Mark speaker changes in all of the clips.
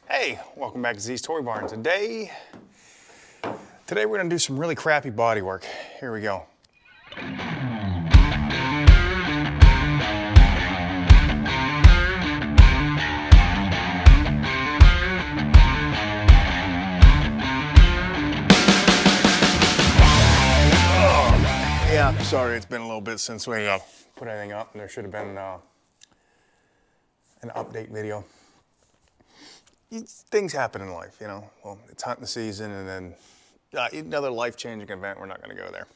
Speaker 1: Hey, welcome back to Z's Toy Barn. Today we're gonna do some really crappy body work. Here we go. Yeah, sorry, it's been a little bit since we put anything up, and there should have been an update video. Things happen in life, you know. Well, it's hunting season, and then another life-changing event. We're not going to go there.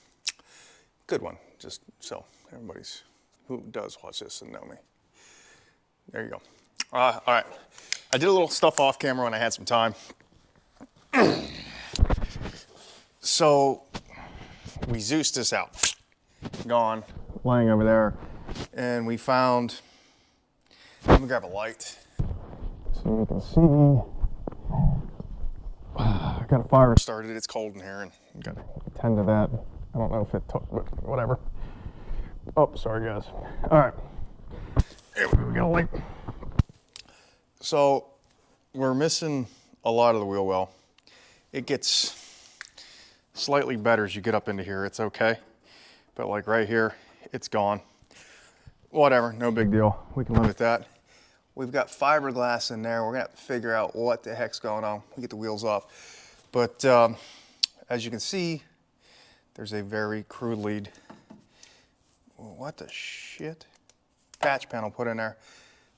Speaker 1: Good one, just so everybody's who does watch this and know me. There you go. All right, I did a little stuff off camera when I had some time. So we Zeused this out. Gone, laying over there, and we found. Let me grab a light so you can see. I got a fire started. It's cold in here, and I got to attend to that. I don't know if it took, but whatever. Oh, sorry guys. All right, here we got a light. So we're missing a lot of the wheel well. It gets slightly better as you get up into here. It's okay. But like right here, it's gone. Whatever, no big deal. We can live with that. We've got fiberglass in there. We're gonna have to figure out what the heck's going on. We get the wheels off. But as you can see, there's a very crudely, what the shit? Patch panel put in there.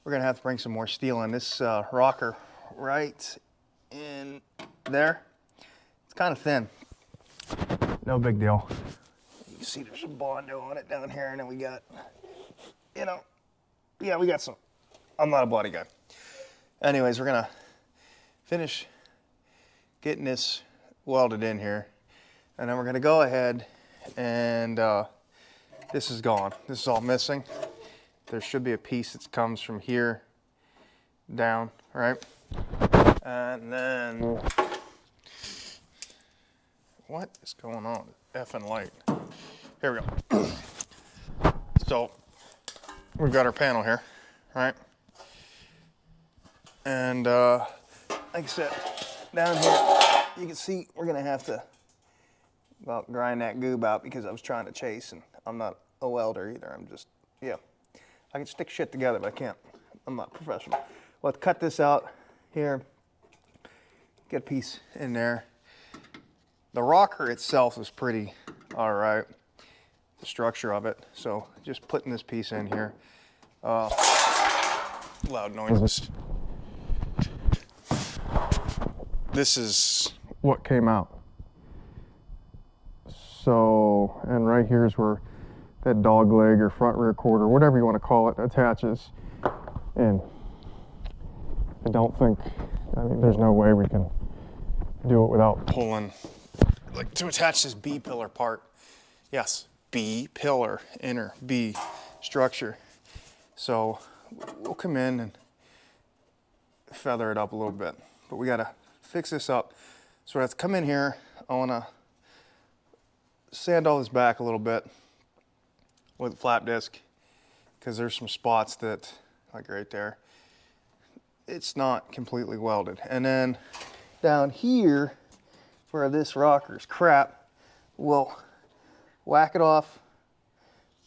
Speaker 1: We're gonna have to bring some more steel in. This rocker right in there, it's kind of thin. No big deal. You can see there's some Bondo on it down here, and then we got, you know, yeah, we got some. I'm not a body guy. Anyways, we're gonna finish getting this welded in here, and then we're gonna go ahead and this is gone. This is all missing. There should be a piece that comes from here down, right? And then, what is going on? Effing light. Here we go. So we've got our panel here, right? And like I said, down here, you can see we're gonna have to about grind that goob out because I was trying to chase, and I'm not a welder either. I'm just, yeah. I can stick shit together, but I can't. I'm not professional. We'll have to cut this out here, get a piece in there. The rocker itself is pretty all right, the structure of it. So just putting this piece in here. Loud noises. This is what came out. So, and right here is where that dog leg or front rear quarter, whatever you want to call it, attaches. And I don't think, I mean, there's no way we can do it without pulling, like to attach this B pillar part. Yes, B pillar, inner B structure. So we'll come in and feather it up a little bit, but we gotta fix this up. So I have to come in here. I wanna sand all this back a little bit with a flap disc, because there's some spots that, like right there, it's not completely welded. And then down here, where this rocker's crap, we'll whack it off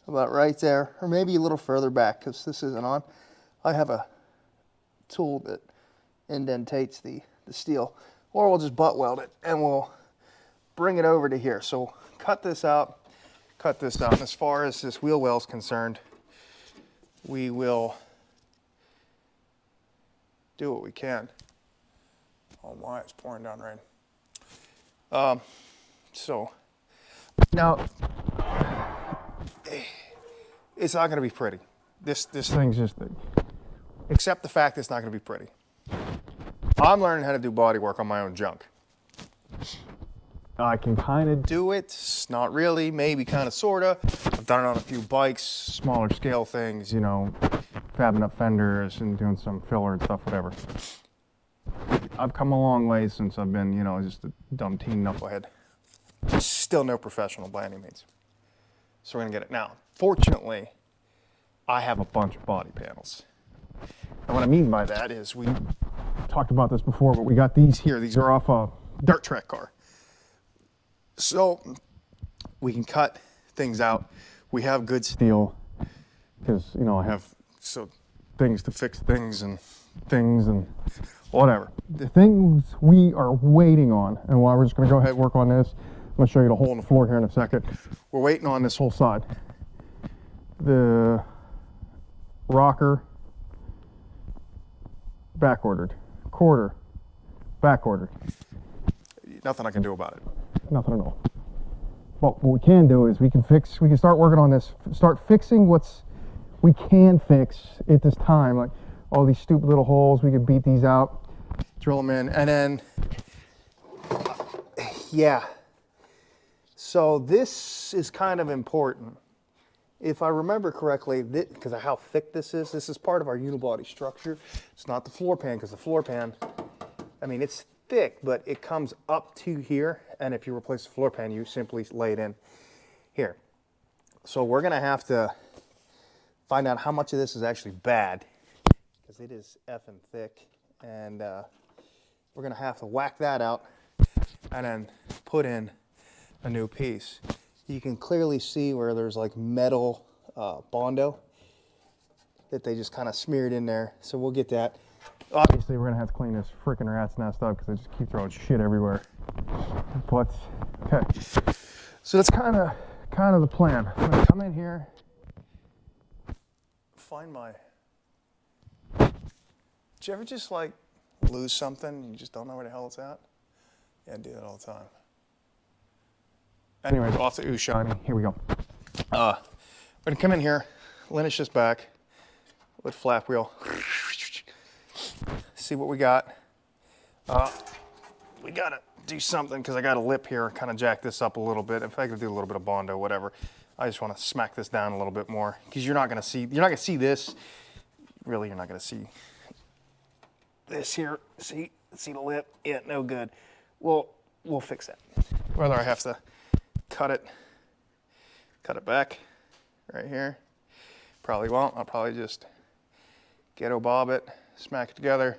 Speaker 1: about right there, or maybe a little further back, because this isn't on. I have a tool that indentates the steel, or we'll just butt weld it, and we'll bring it over to here. So cut this out, cut this out. And as far as this wheel well is concerned, we will do what we can. Oh my, it's pouring down rain. So now it's not going to be pretty. This thing's just, accept the fact it's not going to be pretty. I'm learning how to do body work on my own junk. I can kind of do it, not really, maybe kind of, sort of. I've done it on a few bikes, smaller scale things, you know, fabbing up fenders and doing some filler and stuff, whatever. I've come a long way since I've been, you know, just a dumb teen knucklehead. Still no professional by any means. So we're gonna get it. Now, fortunately, I have a bunch of body panels. And what I mean by that is we talked about this before, but we got these here. These are off a dirt track car. So we can cut things out. We have good steel because, you know, I have things to fix things and whatever. The things we are waiting on, and while we're just going to go ahead and work on this, I'm going to show you the hole in the floor here in a second. We're waiting on this whole side. The rocker, back ordered. Quarter, back ordered. Nothing I can do about it. Nothing at all. But what we can do is we can start working on this, start fixing we can fix at this time. Like all these stupid little holes, we can beat these out, drill them in, and then, yeah. So this is kind of important. If I remember correctly, because of how thick this is part of our unibody structure. It's not the floor pan, because the floor pan, I mean, it's thick, but it comes up to here. And if you replace the floor pan, you simply lay it in here. So we're going to have to find out how much of this is actually bad, because it is effing thick. And we're going to have to whack that out and then put in a new piece. You can clearly see where there's like metal Bondo that they just kind of smeared in there. So we'll get that. Obviously, we're gonna have to clean this freaking rat's nest up because they just keep throwing shit everywhere. But okay, so that's kind of the plan. I'm gonna come in here, find my. Did you ever just like lose something and you just don't know where the hell it's at? Yeah, I do that all the time. Anyways, off the ooh shiny. Here we go. We're gonna come in here, linish this back with flap wheel. See what we got. We gotta do something because I got a lip here, kind of jack this up a little bit. In fact, I'll do a little bit of Bondo, whatever. I just want to smack this down a little bit more because you're not gonna see this. Really, you're not gonna see this here. See the lip? Yeah, no good. We'll fix that. Whether I have to cut it back right here. Probably won't. I'll probably just ghetto bob it, smack it together,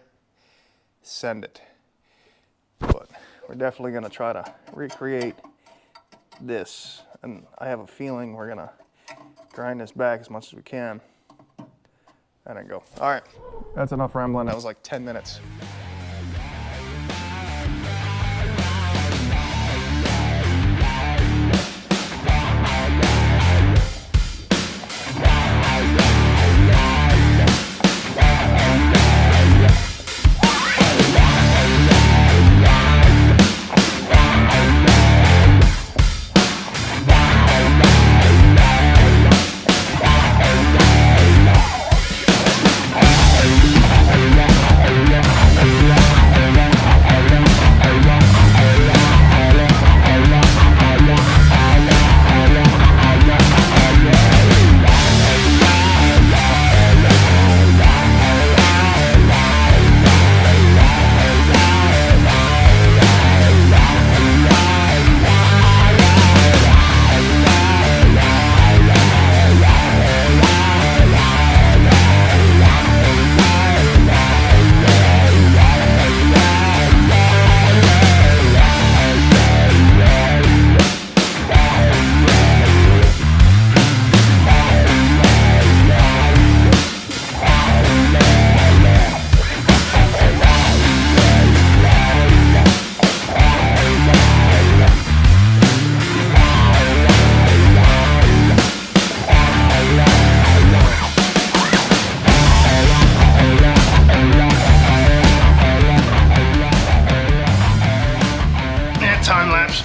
Speaker 1: send it. But we're definitely gonna try to recreate this. And I have a feeling we're gonna grind this back as much as we can and then go. All right, that's enough rambling. That was like 10 minutes.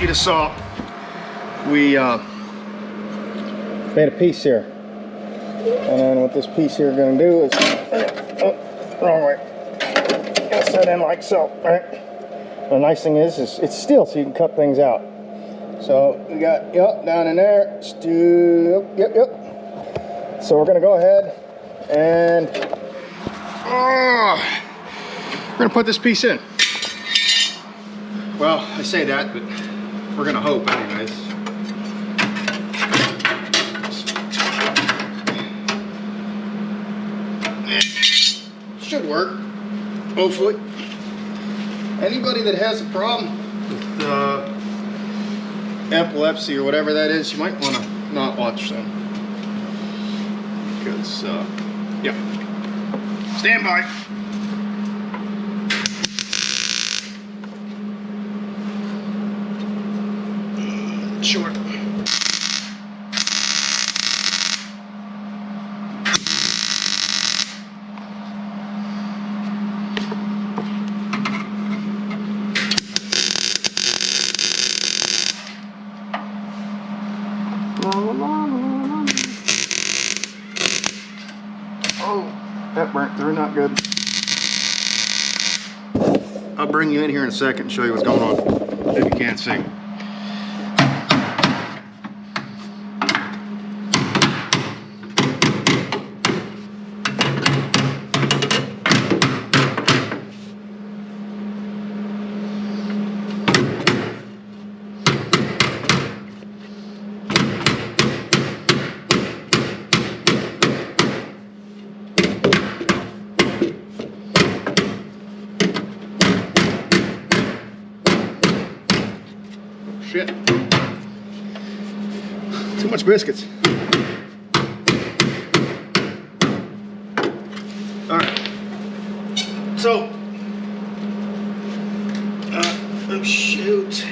Speaker 1: You just saw we made a piece here, and then what this piece here is going to do is wrong way, gonna set in like so, right? The nice thing is it's steel, so you can cut things out. So we got down in there, yep. So we're going to go ahead and we're going to put this piece in. Well, I say that, but we're gonna hope anyways. Should work.
Speaker 2: hopefully. Anybody that has a problem with epilepsy or whatever that is, you might want to not watch them. Because, yeah. Stand by. Short. Oh, that burnt through, not good. I'll bring you in here in a second and show you what's going on, if you can't see. Shit. Too much biscuits. Alright. So, oh shoot.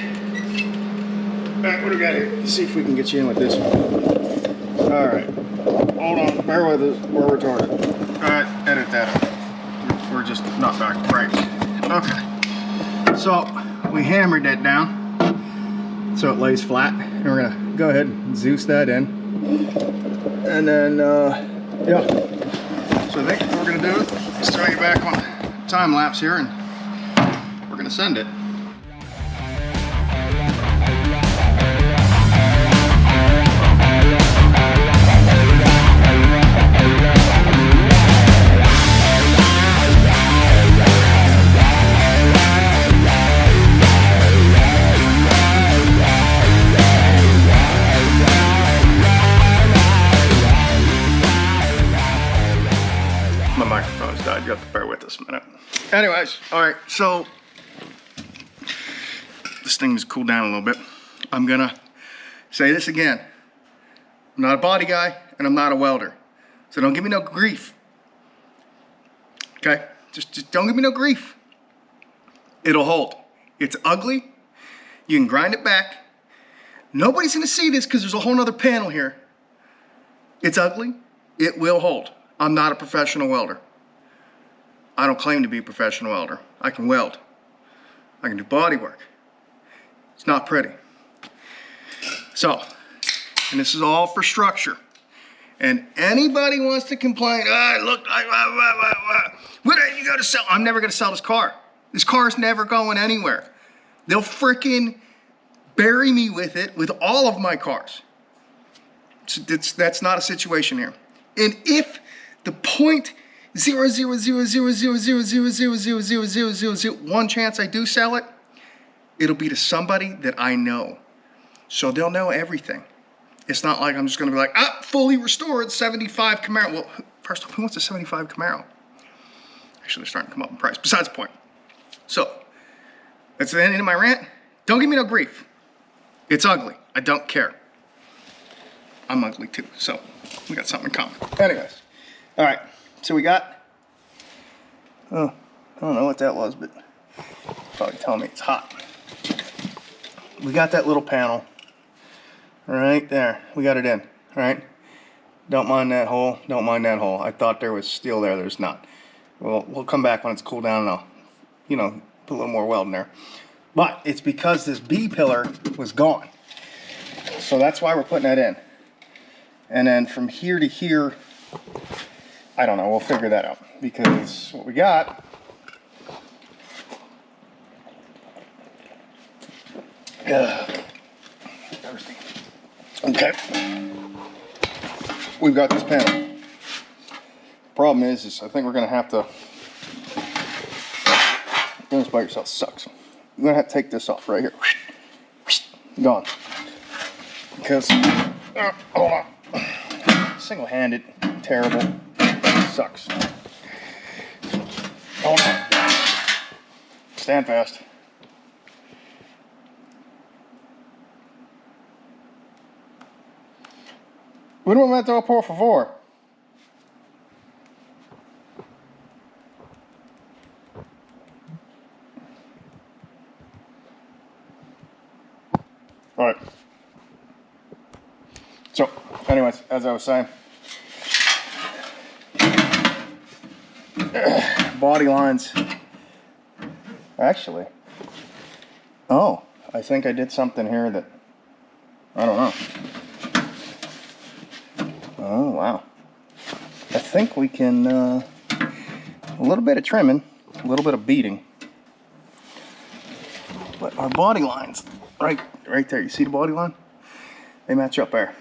Speaker 2: Alright, what do we got here? Let's see if we can get you in with this one. Alright. Hold on. Bear with us. We're retarded. Alright, edit that out. We're just not back right. Okay. So, we hammered that down so it lays flat, and we're gonna go ahead and Zeus that in, and then yeah, so I think what we're gonna do is throw you back on time lapse here, and we're gonna send it. You have to bear with us a minute. Anyways, all right, so this thing's cooled down a little bit. I'm gonna say this again. I'm not a body guy and I'm not a welder. So don't give me no grief. Okay? Just don't give me no grief. It'll hold. It's ugly. You can grind it back. Nobody's gonna see this because there's a whole nother panel here. It's ugly. It will hold. I'm not a professional welder. I don't claim to be a professional welder. I can weld. I can do body work. It's not pretty. So, and this is all for structure. And anybody wants to complain, look, what are you gonna sell? I'm never gonna sell this car. This car is never going anywhere. They'll frickin' bury me with it with all of my cars. So that's not a situation here. And if the 0.0000000000001 chance I do sell it, it'll be to somebody that I know. So they'll know everything. It's not like I'm just gonna be like, fully restored 75 Camaro. Well, first off, who wants a 75 Camaro? Actually, they're starting to come up in price. Besides the point. So, that's the end of my rant. Don't give me no grief. It's ugly. I don't care. I'm ugly too, so we got something in common. Anyways, all right. So we got, oh, I don't know what that was, but probably telling me it's hot. We got that little panel right there. We got it in, all right? Don't mind that hole, don't mind that hole. I thought there was steel there, there's not. Well, we'll come back when it's cooled down and I'll, you know, put a little more weld in there. But it's because this B pillar was gone. So that's why we're putting that in. And then from here to here, I don't know, we'll figure that out. Because what we got, okay, we've got this panel. Problem is I think we're gonna have to, doing this by yourself sucks. You're gonna have to take this off right here. Gone. Because, hold on. Single-handed, terrible, sucks. Hold on. Stand fast. Un momento, por favor. All right. So, anyways, as I was saying, body lines. Actually, oh, I think I did something here that, I don't know. Oh, wow. I think we can, a little bit of trimming, a little bit of beating. But our body lines, right there, you see the body line? They match up there.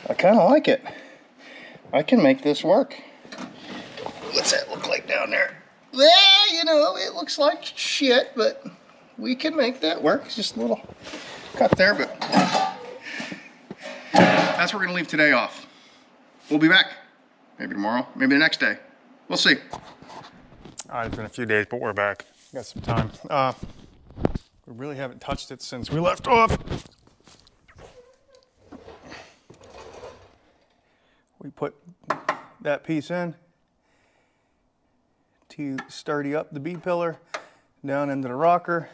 Speaker 2: I kind of like it. I can make this work. What's that look like down there? Well, you know, it looks like shit, but we can make that work. It's just a little cut there, but that's where we're gonna leave today off. We'll be back. Maybe tomorrow, maybe the next day. We'll see.
Speaker 1: All right, it's been a few days, but we're back. Got some time. We really haven't touched it since we left off. We put that piece in to sturdy up the B-pillar down into the rocker.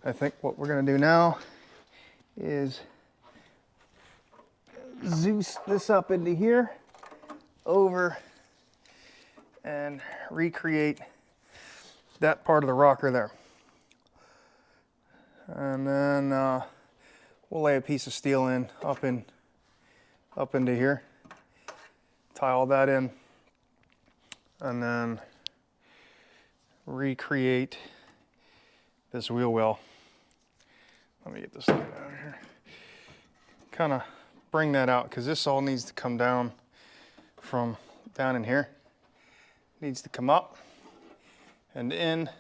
Speaker 1: I think what we're gonna do now is Zeus this up into here, over, and recreate that part of the rocker there. And then we'll lay a piece of steel in up into here, tie all that in, and then recreate this wheel well. Let me get this thing out of here. Kind of bring that out, because this all needs to come down from down in here. Needs to come up and in,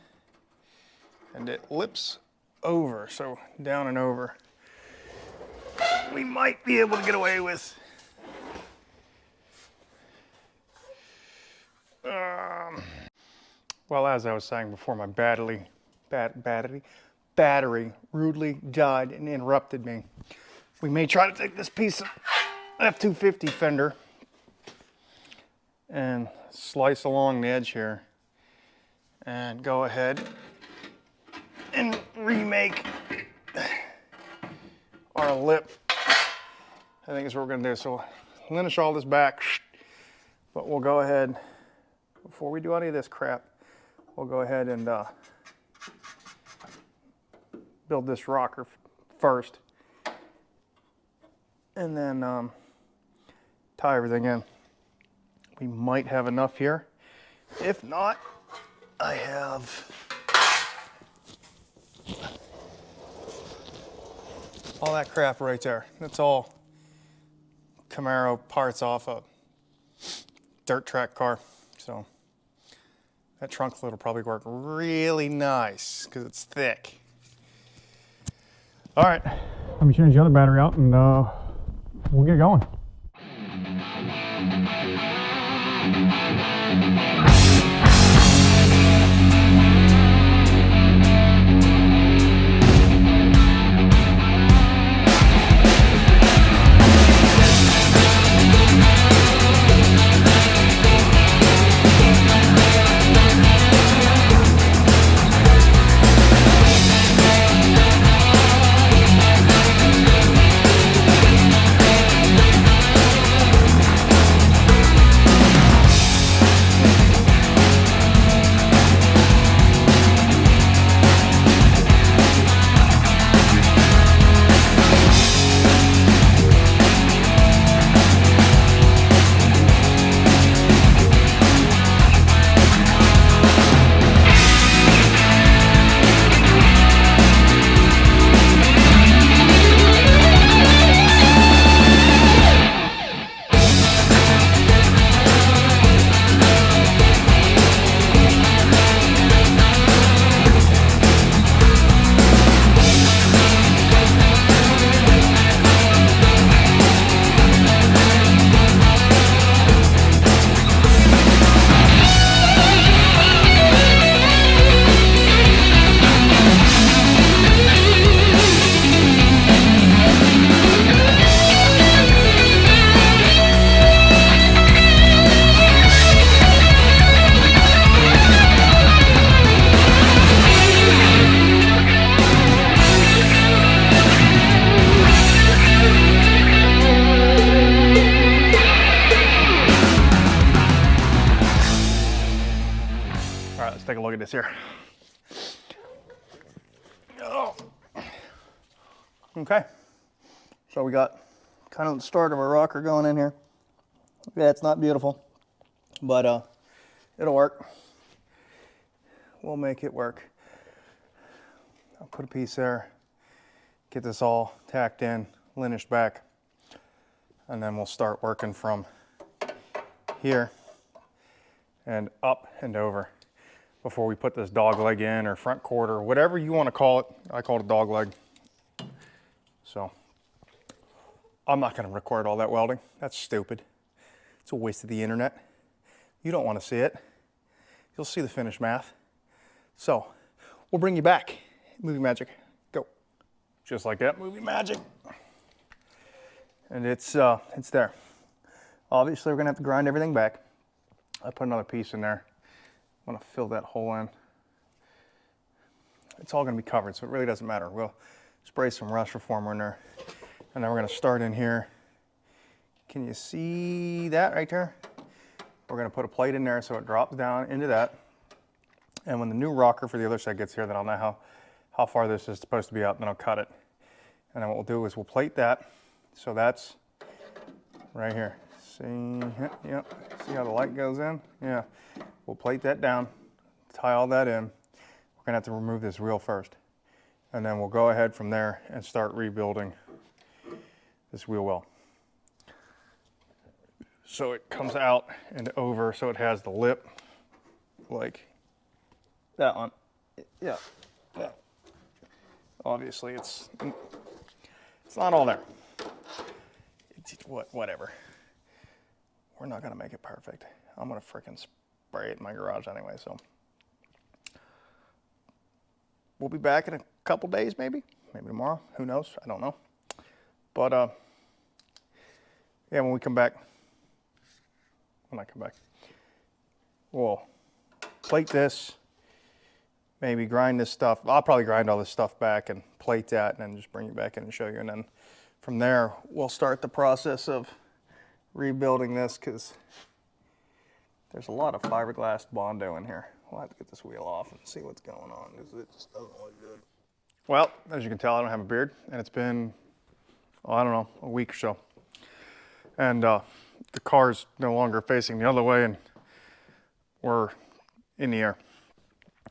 Speaker 1: and it lips over, so down and over. We might be able to get away with well, as I was saying before, my battery rudely died and interrupted me. We may try to take this piece of F-250 fender and slice along the edge here and go ahead and remake our lip. I think is what we're gonna do. So finish all this back, but we'll go ahead, before we do any of this crap, we'll go ahead and build this rocker first, and then tie everything in. We might have enough here. If not, I have all that crap right there. That's all Camaro parts off a dirt track car. So that trunk lid will probably work really nice because it's thick. All right, let me change the other battery out and we'll get going.
Speaker 2: take a look at this here. Oh. Okay, so we got kind of the start of a rocker going in here. Yeah, it's not beautiful, but it'll work. We'll make it work. I'll put a piece there, get this all tacked in, linished back, and then we'll start working from here and up and over before we put this dog leg in, or front quarter, whatever you want to call it. I call it a dog leg. So I'm not going to record all that welding. That's stupid. It's a waste of the internet. You don't want to see it. You'll see the finished math. So we'll bring you back. Movie magic, go. Just like that, movie magic. And it's there. Obviously, we're gonna have to grind everything back. I put another piece in there. I'm gonna fill that hole in. It's all gonna be covered, so it really doesn't matter. We'll spray some rust reformer in there. And then we're gonna start in here. Can you see that right there? We're gonna put a plate in there so it drops down into that. And when the new rocker for the other side gets here, then I'll know how far this is supposed to be out, and then I'll cut it. And then what we'll do is we'll plate that. So that's right here. See, yep. See how the light goes in? Yeah. We'll plate that down, tie all that in. We're gonna have to remove this wheel first. And then we'll go ahead from there and start rebuilding this wheel well. So it comes out and over, so it has the lip like that one. Yeah. Yeah. Obviously, it's not all there. Whatever. We're not gonna make it perfect. I'm gonna freaking spray it in my garage anyway. So we'll be back in a couple days, maybe tomorrow. Who knows? I don't know. But yeah, when I come back, we'll plate this. Maybe grind this stuff. I'll probably grind all this stuff back and plate that, and then just bring it back in and show you. And then from there, we'll start the process of rebuilding this, because there's a lot of fiberglass Bondo in here. We'll have to get this wheel off and see what's going on, because it just doesn't look good. Well, as you can tell, I don't have a beard, and it's been, I don't know, a week or so. And the car's no longer facing the other way, and we're in the air.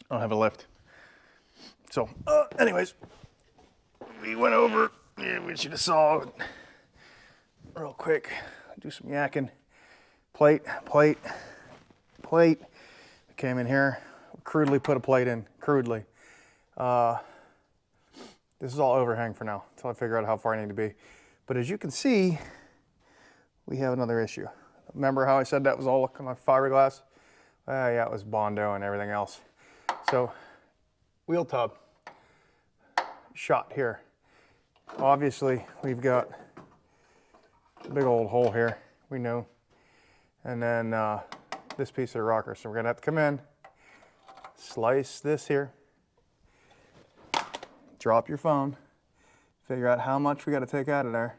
Speaker 2: I don't have a lift. So, anyways, we went over, yeah, we should have saw it real quick. Do some yakking. Plate. We came in here, crudely put a plate in, crudely. This is all overhang for now, until I figure out how far I need to be. But as you can see, we have another issue. Remember how I said that was all my fiberglass? Yeah, it was Bondo and everything else. So, wheel tub, shot here. Obviously, we've got a big old hole here, we know. And then this piece of the rocker. So we're gonna have to come in, slice this here, drop your phone, figure out how much we gotta take out of there,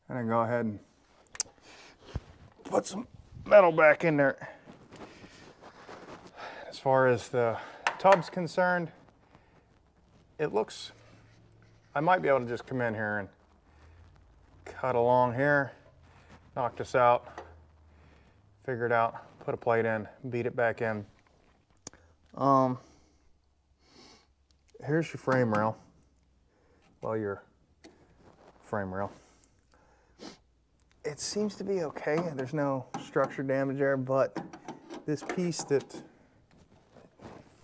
Speaker 2: and then go ahead and put some metal back in there. As far as the tub's concerned, it looks, I might be able to just come in here and cut along here, knock this out, figure it out, put a plate in, beat it back in. Here's your frame rail. Well, your frame rail. It seems to be okay. There's no structure damage there, but this piece that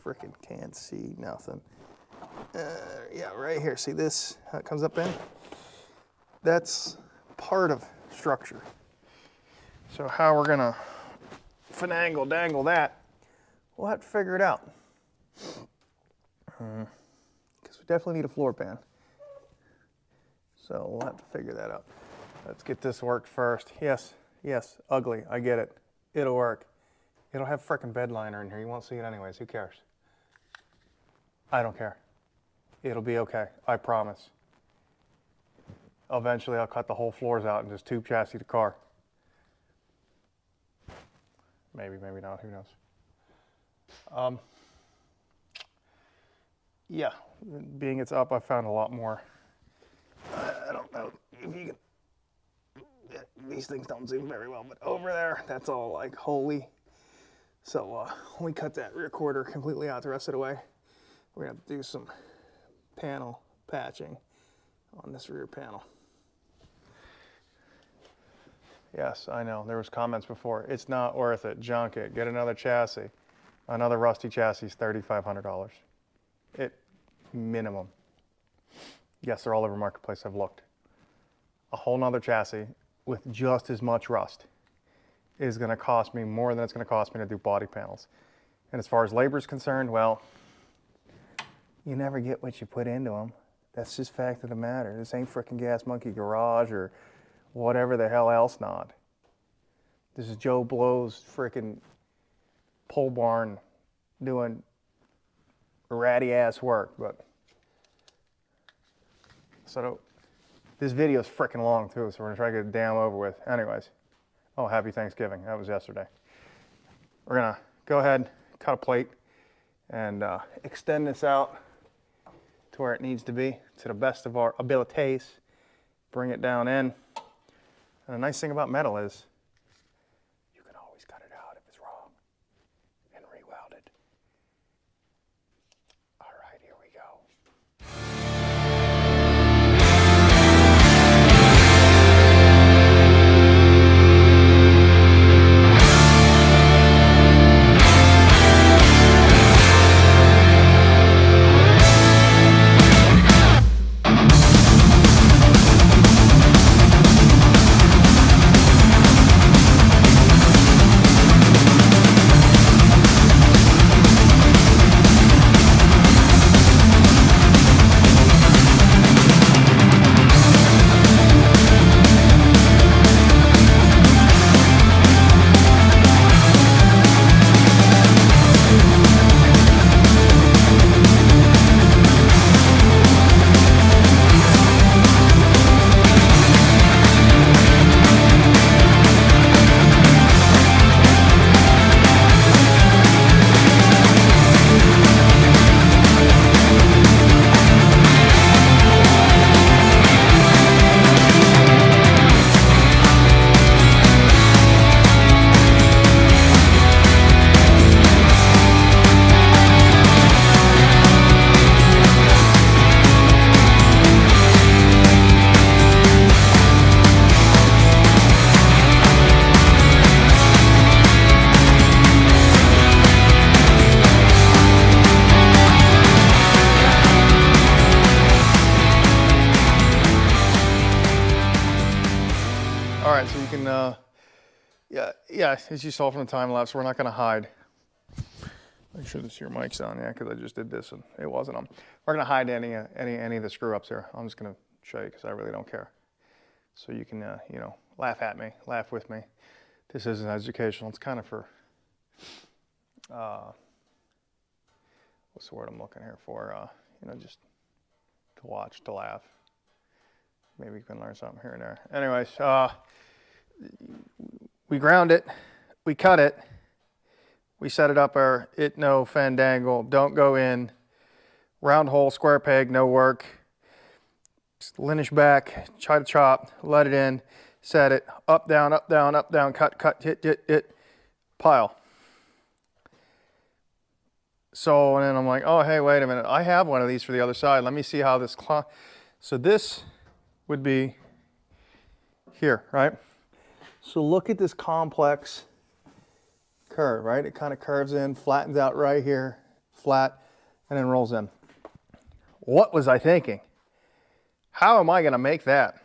Speaker 2: freaking can't see nothing. Yeah, right here. See this? How it comes up in? That's part of structure. So how we're gonna finagle dangle that, we'll have to figure it out. Because we definitely need a floor pan. So we'll have to figure that out. Let's get this worked first. Yes, ugly, I get it. It'll work. It'll have frickin' bed liner in here. You won't see it anyways, who cares? I don't care. It'll be okay, I promise. Eventually I'll cut the whole floors out and just tube chassis the car. Maybe, maybe not, who knows.
Speaker 1: yeah, being it's up, I found a lot more. I don't know if you can, these things don't zoom very well, but over there, that's all like holy. So when we cut that rear quarter completely out the rest of the way, we're gonna have to do some panel patching on this rear panel. Yes, I know, there was comments before, it's not worth it, junk it, get another chassis. Another rusty chassis is $3,500. It, minimum. Yes, they're all over Marketplace, I've looked. A whole nother chassis with just as much rust is gonna cost me more than it's gonna cost me to do body panels. And as far as labor is concerned, well, you never get what you put into them. That's just fact of the matter. This ain't frickin' Gas Monkey Garage or whatever the hell else not. This is Joe Blow's frickin' pole barn doing ratty ass work, but so this video is frickin' long too, so we're gonna try to get it damn over with. Anyways, oh, happy Thanksgiving. That was yesterday. We're gonna go ahead, cut a plate, and extend this out to where it needs to be, to the best of our abilities. Bring it down in. And the nice thing about metal is you can always cut it out if it's wrong and re-weld it. All right, here we go. All right, so you can, yeah, as you saw from the time lapse, we're not gonna hide. Make sure this your mic's on, yeah, because I just did this and it wasn't on. We're gonna hide any of the screw ups here. I'm just gonna show you because I really don't care. So you can, you know, laugh at me, laugh with me. This isn't educational. It's kind of for, what's the word I'm looking here for? You know, just to watch, to laugh. Maybe you can learn something here and there. Anyways, we ground it, we cut it, we set it up our no fandangle, don't go in, round hole, square peg, no work. Just linish back, try to chop, let it in, set it, up, down, up, down, up, down, cut, hit, pile. So, and then I'm like, oh, hey, wait a minute. I have one of these for the other side. Let me see how this, so this would be here, right? So look at this complex curve, right? It kind of curves in, flattens out right here, flat, and then rolls in. What was I thinking? How am I gonna make that?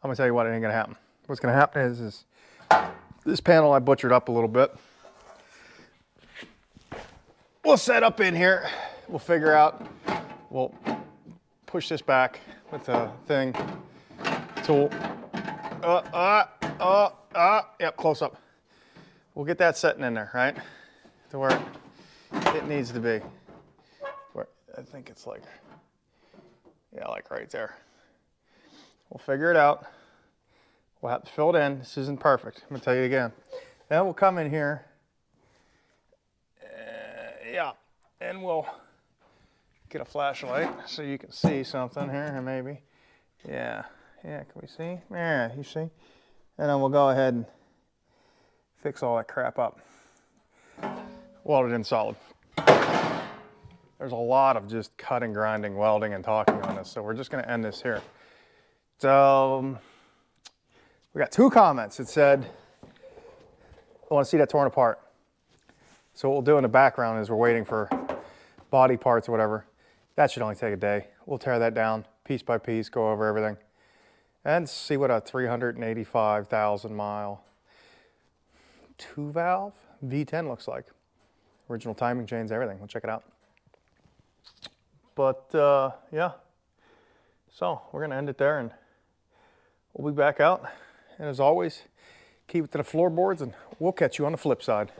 Speaker 1: I'm gonna tell you what, it ain't gonna happen. What's gonna happen is this panel I butchered up a little bit. We'll set up in here. We'll figure out, we'll push this back with the thing, tool. Yep, close up. We'll get that setting in there, right? To where it needs to be. Where I think it's like, yeah, like right there. We'll figure it out. We'll have to fill it in. This isn't perfect. I'm gonna tell you again. Then we'll come in here. Yeah, and we'll get a flashlight so you can see something here, maybe. Yeah, can we see? Yeah, you see? And then we'll go ahead and fix all that crap up. Welded in solid. There's a lot of just cutting, grinding, welding, and talking on this, so we're just gonna end this here. So, we got 2 comments. It said, I wanna see that torn apart. So what we'll do in the background is we're waiting for body parts or whatever. That should only take a day. We'll tear that down piece by piece, go over everything, and see what a 385,000 mile 2-valve V10 looks like. Original timing chains, everything. We'll check it out. But yeah, so we're gonna end it there, and we'll be back out. And as always, keep it to the floorboards, and we'll catch you on the flip side.